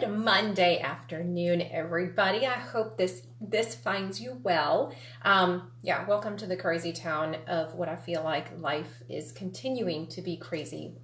Good Monday afternoon, everybody. I hope this finds you well. Yeah, welcome to the crazy town of what I feel like life is continuing to be crazy.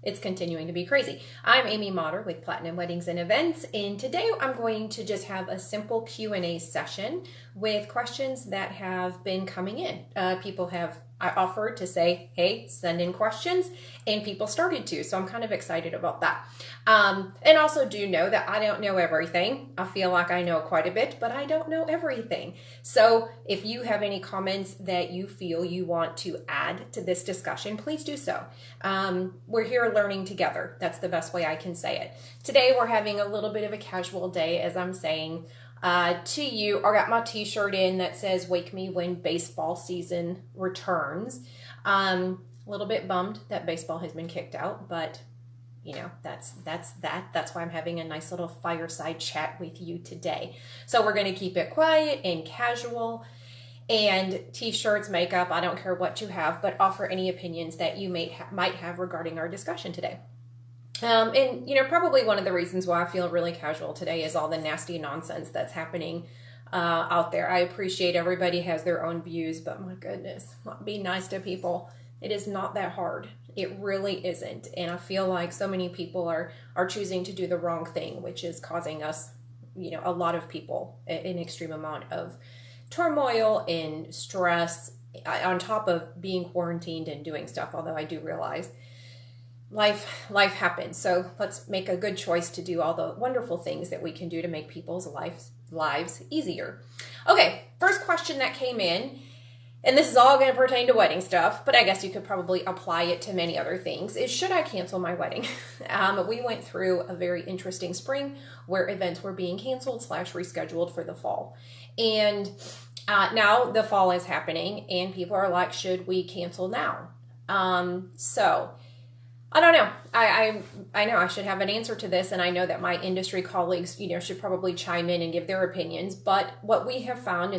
It's continuing to be crazy. I'm Amy Motter with Platinum Weddings and Events, and today I'm going to just have a simple Q&A session with questions that have been coming in. I offered to say, hey, send in questions, and people started to, so I'm kind of excited about that. And also do know that I don't know everything. I feel like I know quite a bit, but I don't know everything. So if you have any comments that you feel you want to add to this discussion, please do so. We're here learning together. That's the best way I can say it. Today we're having a little bit of a casual day, as I'm saying. To you, I got my t-shirt in that says "Wake me when baseball season returns." A little bit bummed that baseball has been kicked out, but you know, that's why I'm having a nice little fireside chat with you today. So we're going to keep it quiet and casual, and t-shirts, makeup, I don't care what you have, but offer any opinions that you might have regarding our discussion today. And, you know, probably one of the reasons why I feel really casual today is all the nasty nonsense that's happening out there. I appreciate everybody has their own views, but my goodness, be nice to people. It is not that hard. It really isn't. And I feel like so many people are choosing to do the wrong thing, which is causing us, you know, a lot of people an extreme amount of turmoil and stress on top of being quarantined and doing stuff. Although I do realize life happens. So let's make a good choice to do all the wonderful things that we can do to make people's lives easier. Okay, first question that came in, and this is all going to pertain to wedding stuff, but I guess you could probably apply it to many other things, is should I cancel my wedding? We went through a very interesting spring where events were being canceled / rescheduled for the fall. And now the fall is happening and people are like, should we cancel now? So I don't know. I know I should have an answer to this, and I know that my industry colleagues, you know, should probably chime in and give their opinions. But what we have found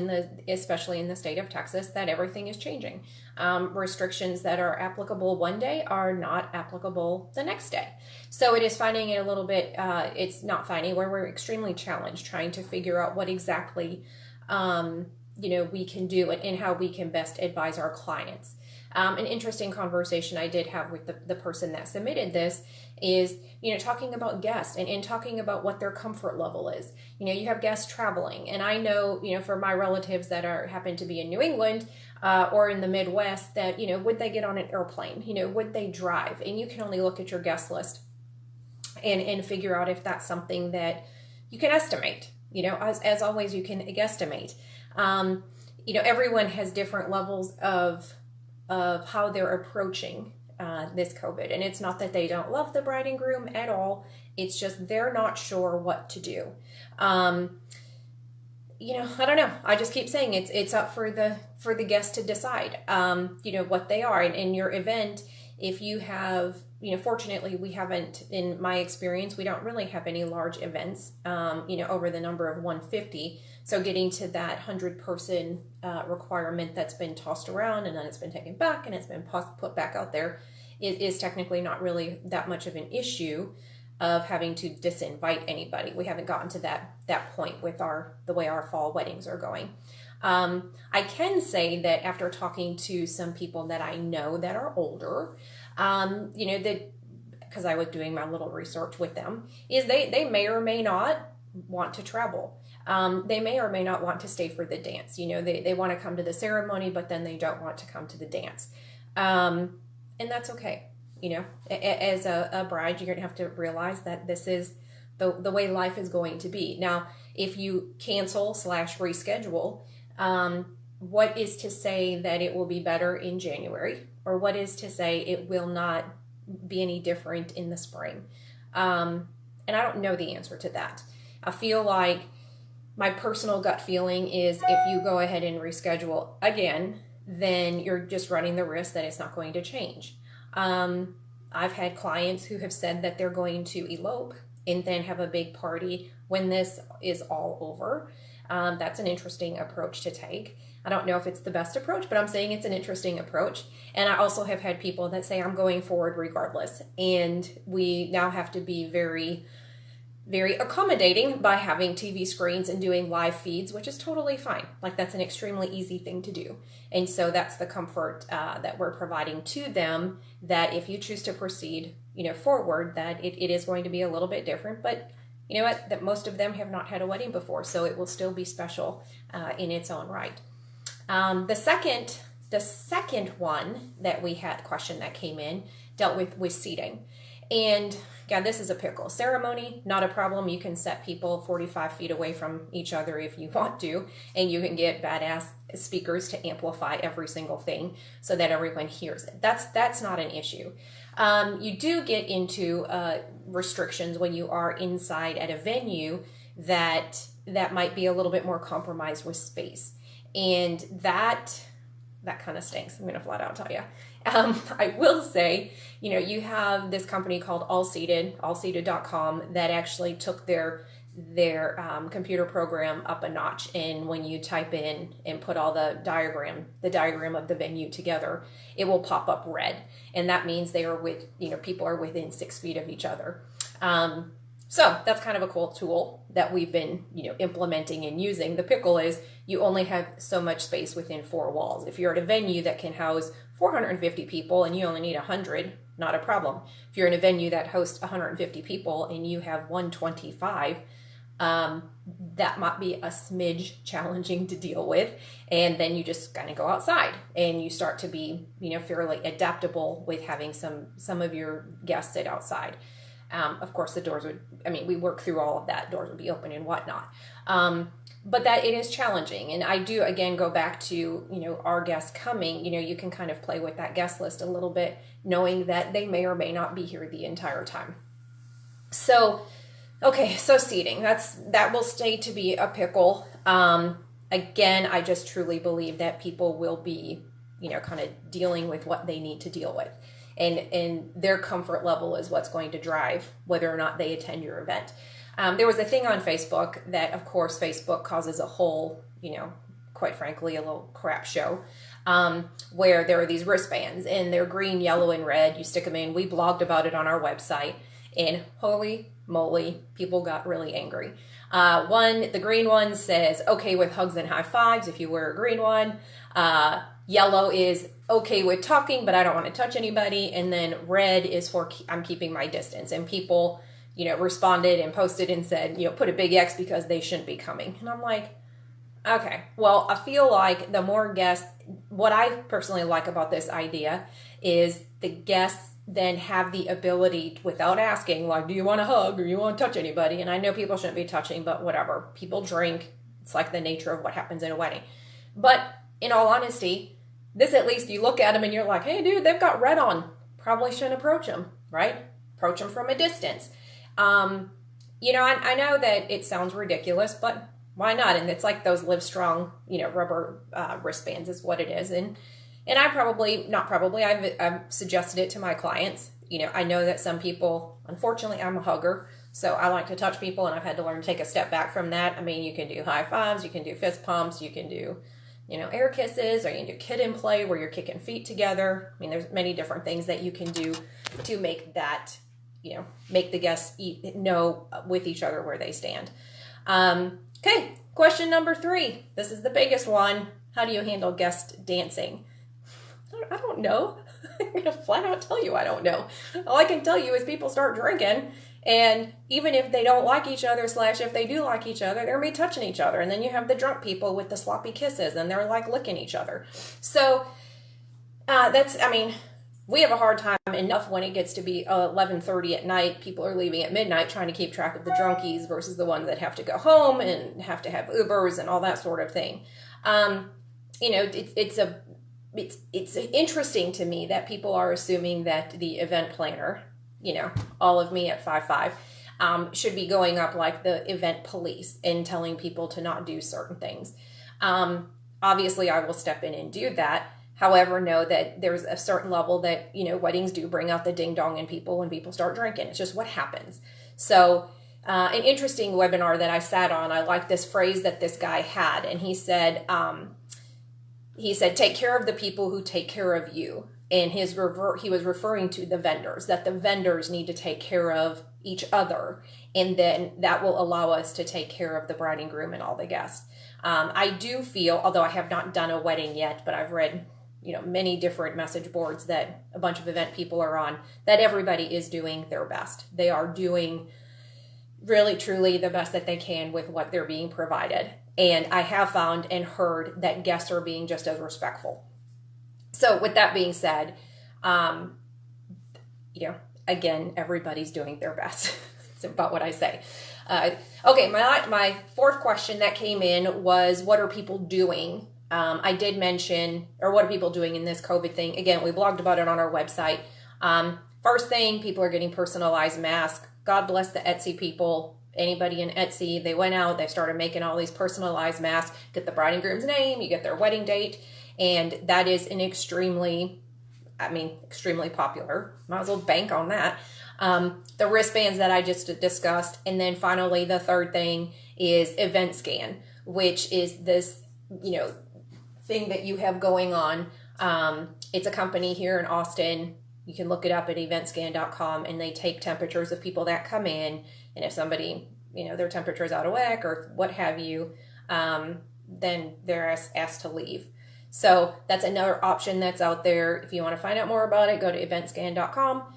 especially in the state of Texas, that everything is changing. Restrictions that are applicable one day are not applicable the next day. So it is finding it a little bit. It's not finding where we're extremely challenged trying to figure out what exactly, you know, we can do and how we can best advise our clients. An interesting conversation I did have with the person that submitted this is, you know, talking about guests and talking about what their comfort level is. You know, you have guests traveling, and I know, you know, for my relatives that happen to be in New England or in the Midwest, that, you know, would they get on an airplane? You know, would they drive? And you can only look at your guest list and figure out if that's something that you can estimate. You know, as always, you can guesstimate. You know, everyone has different levels of how they're approaching this COVID. And it's not that they don't love the bride and groom at all. It's just they're not sure what to do. You know, I don't know. I just keep saying it's up for the guests to decide, you know, what they are. And in your event, if you have, you know, fortunately, we haven't, in my experience, we don't really have any large events, you know, over the number of 150. So getting to that 100-person requirement that's been tossed around and then it's been taken back and it's been put back out there is technically not really that much of an issue of having to disinvite anybody. We haven't gotten to that point with the way our fall weddings are going. I can say that after talking to some people that I know that are older, you know, that because I was doing my little research with them, is they may or may not want to travel. They may or may not want to stay for the dance. You know, they want to come to the ceremony, but then they don't want to come to the dance. And that's okay. You know, as a bride, you're going to have to realize that this is the way life is going to be. Now, if you cancel / reschedule, what is to say that it will be better in January? Or what is to say it will not be any different in the spring? And I don't know the answer to that. I feel like my personal gut feeling is if you go ahead and reschedule again, then you're just running the risk that it's not going to change. I've had clients who have said that they're going to elope and then have a big party when this is all over. That's an interesting approach to take. I don't know if it's the best approach, but I'm saying it's an interesting approach. And I also have had people that say I'm going forward regardless. And we now have to be very very accommodating by having TV screens and doing live feeds, which is totally fine. Like that's an extremely easy thing to do. And so that's the comfort that we're providing to them, that if you choose to proceed, forward, that it is going to be a little bit different, but you know what, that most of them have not had a wedding before, so it will still be special in its own right. The second one that we had, question that came in, dealt with seating. And God, this is a pickle. Ceremony, not a problem. You can set people 45 feet away from each other if you want to, and you can get badass speakers to amplify every single thing so that everyone hears it. That's not an issue. You do get into restrictions when you are inside at a venue that might be a little bit more compromised with space, and that kind of stinks. I'm going to flat out tell you. I will say, you have this company called allseated.com that actually took their computer program up a notch. And when you type in and put all the diagram of the venue together, it will pop up red. And that means they are people are within 6 feet of each other. So that's kind of a cool tool that we've been, implementing and using. The pickle is you only have so much space within 4 walls. If you're at a venue that can house 450 people and you only need 100, not a problem. If you're in a venue that hosts 150 people and you have 125, that might be a smidge challenging to deal with. And then you just kind of go outside and you start to be, fairly adaptable with having some of your guests sit outside. Of course, the doors we work through all of that. Doors would be open and whatnot. But that it is challenging. And I do, again, go back to, our guests coming, you can kind of play with that guest list a little bit, knowing that they may or may not be here the entire time. So, okay, so seating, that will stay to be a pickle. Again, I just truly believe that people will be, kind of dealing with what they need to deal with. And their comfort level is what's going to drive whether or not they attend your event. There was a thing on Facebook that, of course, Facebook causes a whole, quite frankly, a little crap show, where there are these wristbands and they're green, yellow, and red. You stick them in. We blogged about it on our website, and holy moly, people got really angry. The green one says, okay with hugs and high fives if you wear a green one. Yellow is okay with talking, but I don't want to touch anybody. And then red is for I'm keeping my distance. And people, responded and posted and said, put a big X because they shouldn't be coming. And I'm like, okay, well, I feel like the more guests, what I personally like about this idea is the guests then have the ability, without asking, like, do you want a hug or you want to touch anybody? And I know people shouldn't be touching, but whatever. People drink. It's like the nature of what happens in a wedding. But in all honesty, this at least you look at them and you're like, hey, dude, they've got red on. Probably shouldn't approach them, right? Approach them from a distance. I know that it sounds ridiculous, but why not? And it's like those Live Strong, rubber wristbands is what it is. And I've suggested it to my clients. I know that some people, unfortunately, I'm a hugger, so I like to touch people, and I've had to learn to take a step back from that. You can do high fives, you can do fist pumps, you can do, air kisses, or you can do kid and play where you're kicking feet together. There's many different things that you can do to make that, make the guests know with each other where they stand. Okay, question number 3. This is the biggest one. How do you handle guest dancing? I don't know. I'm going to flat out tell you I don't know. All I can tell you is people start drinking, and even if they don't like each other / if they do like each other, they're going to be touching each other. And then you have the drunk people with the sloppy kisses, and they're like licking each other. So we have a hard time enough when it gets to be 11:30 at night. People are leaving at midnight trying to keep track of the drunkies versus the ones that have to go home and have to have Ubers and all that sort of thing. It's interesting to me that people are assuming that the event planner, all of me at 5'5", should be going up like the event police and telling people to not do certain things. Obviously, I will step in and do that. However, know that there's a certain level that, weddings do bring out the ding dong in people when people start drinking. It's just what happens. So an interesting webinar that I sat on, I like this phrase that this guy had, and he said, take care of the people who take care of you. And he was referring to the vendors, that the vendors need to take care of, each other. And then that will allow us to take care of the bride and groom and all the guests. I do feel, although I have not done a wedding yet, but I've read, many different message boards that a bunch of event people are on, that everybody is doing their best. They are doing really, truly the best that they can with what they're being provided. And I have found and heard that guests are being just as respectful. So with that being said, again, everybody's doing their best. It's about what I say. Okay, my fourth question that came in was, what are people doing? I did mention, or what are people doing in this COVID thing? Again, we blogged about it on our website. First thing, people are getting personalized masks. God bless the Etsy people. Anybody in Etsy, they went out, they started making all these personalized masks, get the bride and groom's name, you get their wedding date, and that is an extremely popular. Might as well bank on that. The wristbands that I just discussed. And then finally, the third thing is Event Scan, which is this, thing that you have going on. It's a company here in Austin. You can look it up at eventscan.com, and they take temperatures of people that come in. And if somebody, their temperature is out of whack or what have you, then they're asked to leave. So that's another option that's out there. If you want to find out more about it, go to eventscan.com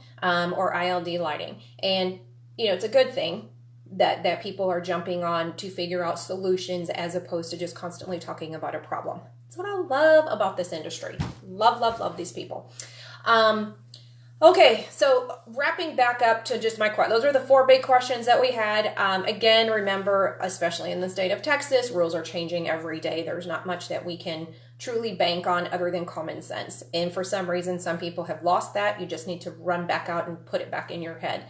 or ILD Lighting. And, it's a good thing that people are jumping on to figure out solutions as opposed to just constantly talking about a problem. That's what I love about this industry. Love, love, love these people. Okay, so wrapping back up to just those are the 4 big questions that we had. Again, remember, especially in the state of Texas, rules are changing every day. There's not much that we can truly bank on other than common sense. And for some reason, some people have lost that. You just need to run back out and put it back in your head.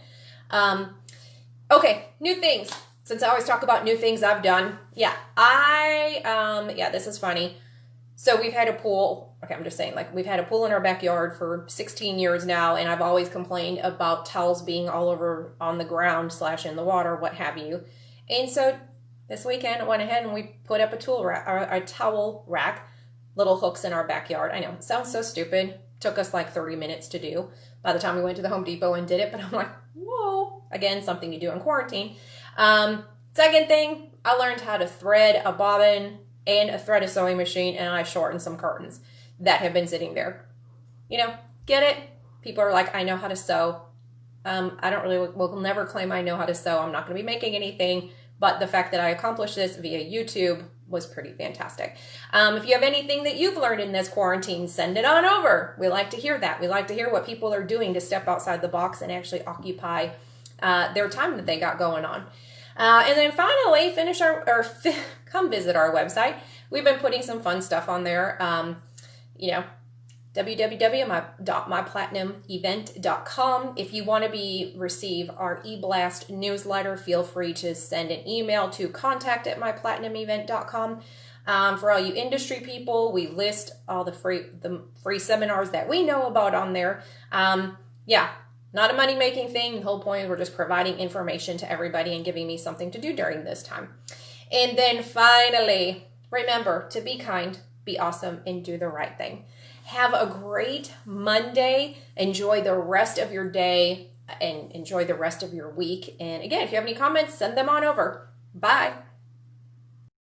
Okay, new things. Since I always talk about new things I've done. Yeah, this is funny. So we've had a pool. Okay, I'm just saying, we've had a pool in our backyard for 16 years now, and I've always complained about towels being all over on the ground / in the water, what have you. And so this weekend I went ahead and we put up a towel rack, little hooks in our backyard. I know, it sounds so stupid. Took us 30 minutes to do by the time we went to the Home Depot and did it, but I'm like, whoa, again, something you do in quarantine. Second thing, I learned how to thread a bobbin and thread a sewing machine, and I shortened some curtains that have been sitting there. Get it? People are like, I know how to sew. Will never claim I know how to sew. I'm not going to be making anything, but the fact that I accomplished this via YouTube was pretty fantastic. If you have anything that you've learned in this quarantine, send it on over. We like to hear that. We like to hear what people are doing to step outside the box and actually occupy their time that they got going on. And then finally, come visit our website. We've been putting some fun stuff on there. www.myplatinumevent.com. If you want to receive our e-blast newsletter, feel free to send an email to contact@myplatinumevent.com. For all you industry people, we list all the free seminars that we know about on there. Not a money-making thing. The whole point is we're just providing information to everybody and giving me something to do during this time. And then finally, remember to be kind, be awesome, and do the right thing. Have a great Monday. Enjoy the rest of your day and enjoy the rest of your week. And again, if you have any comments, send them on over. Bye.